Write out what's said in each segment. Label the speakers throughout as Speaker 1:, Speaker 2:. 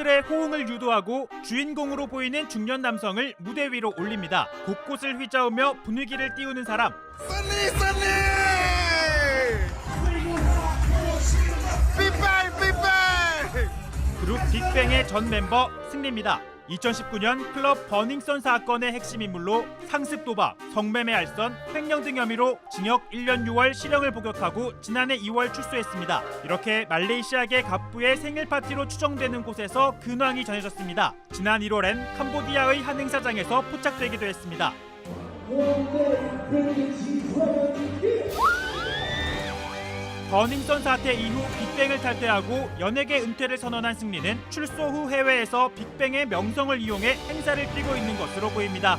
Speaker 1: 팬들의 호응을 유도하고 주인공으로 보이는 중년 남성을 무대 위로 올립니다. 곳곳을 휘저으며 분위기를 띄우는 사람.
Speaker 2: 써니! 삐빨!
Speaker 1: 그룹 빅뱅의 전 멤버 승리입니다. 2019년 클럽 버닝썬 사건의 핵심 인물로 상습 도박, 성매매 알선, 횡령 등 혐의로 징역 1년 6월 실형을 복역하고 지난해 2월 출소했습니다. 이렇게 말레이시아계 갑부의 생일 파티로 추정되는 곳에서 근황이 전해졌습니다. 지난 1월엔 캄보디아의 한 행사장에서 포착되기도 했습니다. 버닝썬 사태 이후 빅뱅을 탈퇴하고 연예계 은퇴를 선언한 승리는 출소 후 해외에서 빅뱅의 명성을 이용해 행사를 뛰고 있는 것으로 보입니다.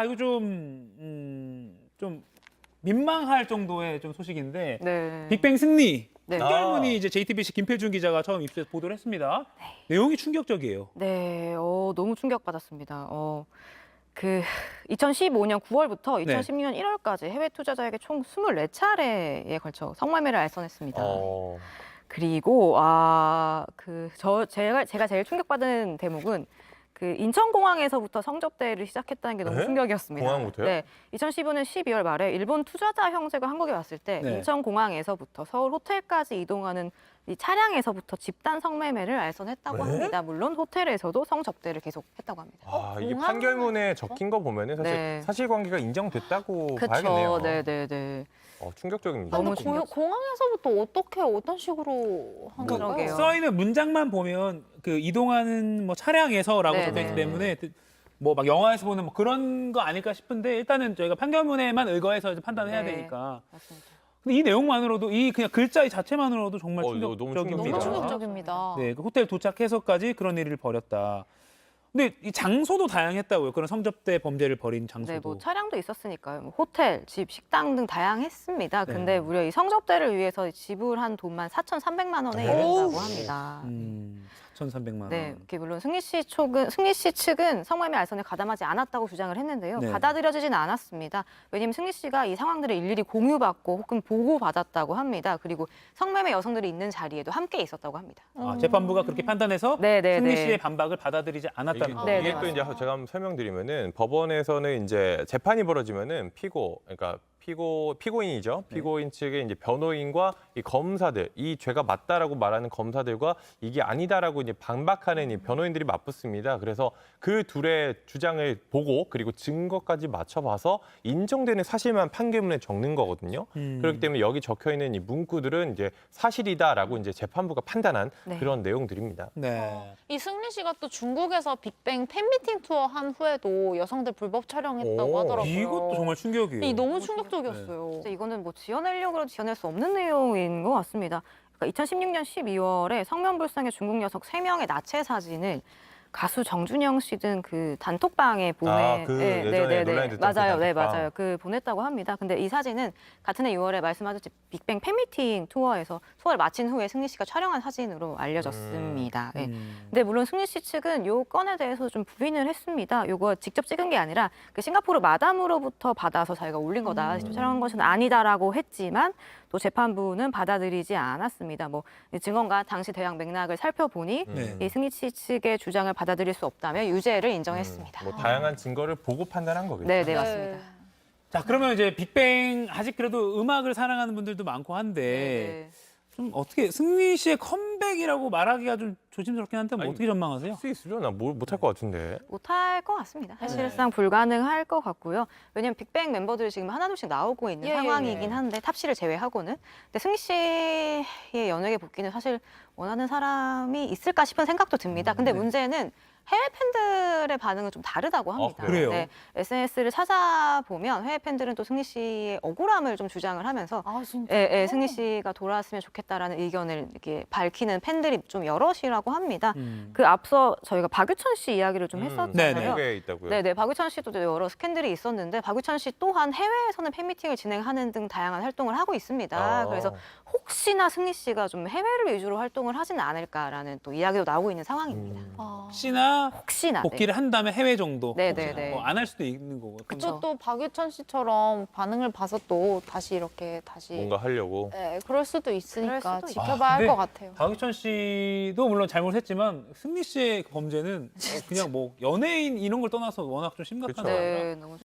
Speaker 3: 이거 좀 민망할 정도의 좀 소식인데
Speaker 4: 네.
Speaker 3: 빅뱅 승리.
Speaker 4: 네.
Speaker 3: 한결문이 이제 JTBC 김필준 기자가 처음 입수해서 보도를 했습니다. 내용이 충격적이에요.
Speaker 4: 네, 너무 충격받았습니다. 2015년 9월부터 2016년 1월까지 해외 투자자에게 총 24차례에 걸쳐 성매매를 알선했습니다. 그리고 제가 제일 충격받은 대목은 그 인천공항에서부터 성접대를 시작했다는 게 너무 충격이었습니다.
Speaker 2: 공항부터요?
Speaker 4: 네, 2015년 12월 말에 일본 투자자 형제가 한국에 왔을 때 인천공항에서부터 서울 호텔까지 이동하는 이 차량에서부터 집단 성매매를 알선했다고 합니다. 물론 호텔에서도 성접대를 계속했다고 합니다.
Speaker 2: 이게 판결문에 적힌 거 보면은 사실 사실관계가 인정됐다고 봐야겠네요.
Speaker 4: 네.
Speaker 2: 충격적입니다.
Speaker 4: 너무
Speaker 5: 공항에서부터 어떤 식으로 한 건가요?
Speaker 4: 그러게요.
Speaker 3: 써있는 문장만 보면 그 이동하는 뭐 차량에서라고 적혀있기 때문에 뭐 막 영화에서 보는 뭐 그런 거 아닐까 싶은데 일단은 저희가 판결문에만 의거해서 이제 판단해야 되니까.
Speaker 4: 맞습니다.
Speaker 3: 근데 이 내용만으로도 이 그냥 글자 이 자체만으로도 정말
Speaker 2: 너무
Speaker 3: 충격적입니다.
Speaker 5: 너무 충격적입니다.
Speaker 3: 네, 그 호텔 도착해서까지 그런 일을 벌였다. 근데 이 장소도 다양했다고요. 그런 성접대 범죄를 벌인 장소도.
Speaker 4: 네, 뭐 차량도 있었으니까요. 뭐 호텔, 집, 식당 등 다양했습니다. 근데 무려 이 성접대를 위해서 지불한 돈만 4,300만 원에 이른다고 합니다.
Speaker 3: 4,300만 원.
Speaker 4: 네, 물론 승리 씨 측은 성매매 알선에 가담하지 않았다고 주장을 했는데요.
Speaker 3: 네.
Speaker 4: 받아들여지지는 않았습니다. 왜냐하면 승리 씨가 이 상황들을 일일이 공유받고 혹은 보고받았다고 합니다. 그리고 성매매 여성들이 있는 자리에도 함께 있었다고 합니다.
Speaker 3: 재판부가 그렇게 판단해서 승리 씨의 반박을 받아들이지 않았다는 거예요.
Speaker 2: 이게 또 이제 제가 한번 설명드리면은 법원에서는 이제 재판이 벌어지면은 피고인이죠. 피고인 측의 이제 변호인과 이 검사들, 이 죄가 맞다라고 말하는 검사들과 이게 아니다라고 이제 반박하는 이 변호인들이 맞붙습니다. 그래서 그 둘의 주장을 보고 그리고 증거까지 맞춰봐서 인정되는 사실만 판결문에 적는 거거든요. 그렇기 때문에 여기 적혀 있는 이 문구들은 이제 사실이다라고 이제 재판부가 판단한 그런 내용들입니다.
Speaker 3: 네.
Speaker 5: 이 승리 씨가 또 중국에서 빅뱅 팬미팅 투어 한 후에도 여성들 불법 촬영했다고 하더라고요.
Speaker 3: 이것도 정말 충격이에요.
Speaker 5: 너무 충격적이었어요.
Speaker 4: 진짜 이거는 뭐 지어내려고 해도 지어낼 수 없는 내용인 것 같습니다. 그러니까 2016년 12월에 성면불상의 중국 여성 3명의 나체 사진을 가수 정준영 씨 등 그 단톡방에 보내
Speaker 2: 예전에 논란이 됐던 그 단톡방.
Speaker 4: 맞아요. 그 보냈다고 합니다. 근데 이 사진은 같은 해 6월에 말씀하셨듯이 빅뱅 팬미팅 투어에서 투어를 마친 후에 승리 씨가 촬영한 사진으로 알려졌습니다. 근데 물론 승리 씨 측은 요 건에 대해서 좀 부인을 했습니다. 요거 직접 찍은 게 아니라 그 싱가포르 마담으로부터 받아서 자기가 올린 거다. 직접 촬영한 것은 아니다라고 했지만 또 재판부는 받아들이지 않았습니다. 뭐 증언과 당시 대학 맥락을 살펴보니 이 승리 씨 측의 주장을 받아들일 수 없다며 유죄를 인정했습니다.
Speaker 2: 뭐 다양한 증거를 보고 판단한 거겠죠.
Speaker 4: 네, 맞습니다.
Speaker 3: 자, 그러면 이제 빅뱅 아직 그래도 음악을 사랑하는 분들도 많고 한데 좀 어떻게 승리 씨의 컴백이라고 말하기가 좀 조심스럽긴 한데 뭐 어떻게 전망하세요?
Speaker 2: 수 있으려 나 못할 것 같은데.
Speaker 4: 못할 것 같습니다. 사실상 불가능할 것 같고요. 왜냐하면 빅뱅 멤버들이 지금 하나둘씩 나오고 있는 상황이긴 한데 탑씨를 제외하고는. 근데 승리 씨의 연예계 복귀는 사실 원하는 사람이 있을까 싶은 생각도 듭니다. 근데 문제는 해외 팬들의 반응은 좀 다르다고 합니다.
Speaker 3: 그래요?
Speaker 4: 네, SNS를 찾아보면 해외 팬들은 또 승리 씨의 억울함을 좀 주장을 하면서 승리 씨가 돌아왔으면 좋겠다라는 의견을 이렇게 밝히는 팬들이 좀 여럿이라고 합니다. 그 앞서 저희가 박유천 씨 이야기를 좀 했었잖아요.
Speaker 2: 한국에 있다고요?
Speaker 4: 네, 박유천 씨도 여러 스캔들이 있었는데 박유천 씨 또한 해외에서는 팬미팅을 진행하는 등 다양한 활동을 하고 있습니다. 그래서 혹시나 승리 씨가 좀 해외를 위주로 활동을 하지는 않을까라는 또 이야기도 나오고 있는 상황입니다.
Speaker 3: 혹시나 혹시나
Speaker 4: 혹시나
Speaker 3: 복귀를 한다면 해외 정도.
Speaker 4: 네네네.
Speaker 3: 안 할 수도 있는 거고.
Speaker 4: 그쵸.
Speaker 5: 또 박유천 씨처럼 반응을 봐서 또 다시 이렇게 다시
Speaker 2: 뭔가 하려고.
Speaker 5: 네, 그럴 수도 있으니까
Speaker 4: 그럴 수도
Speaker 5: 지켜봐야 할
Speaker 3: 근데
Speaker 5: 것 같아요.
Speaker 3: 박유천 씨도 물론 잘못했지만 승리 씨의 그 범죄는 그냥 뭐 연예인 이런 걸 떠나서 워낙 좀 심각한
Speaker 2: 그쵸.
Speaker 3: 거라
Speaker 4: 네, 너무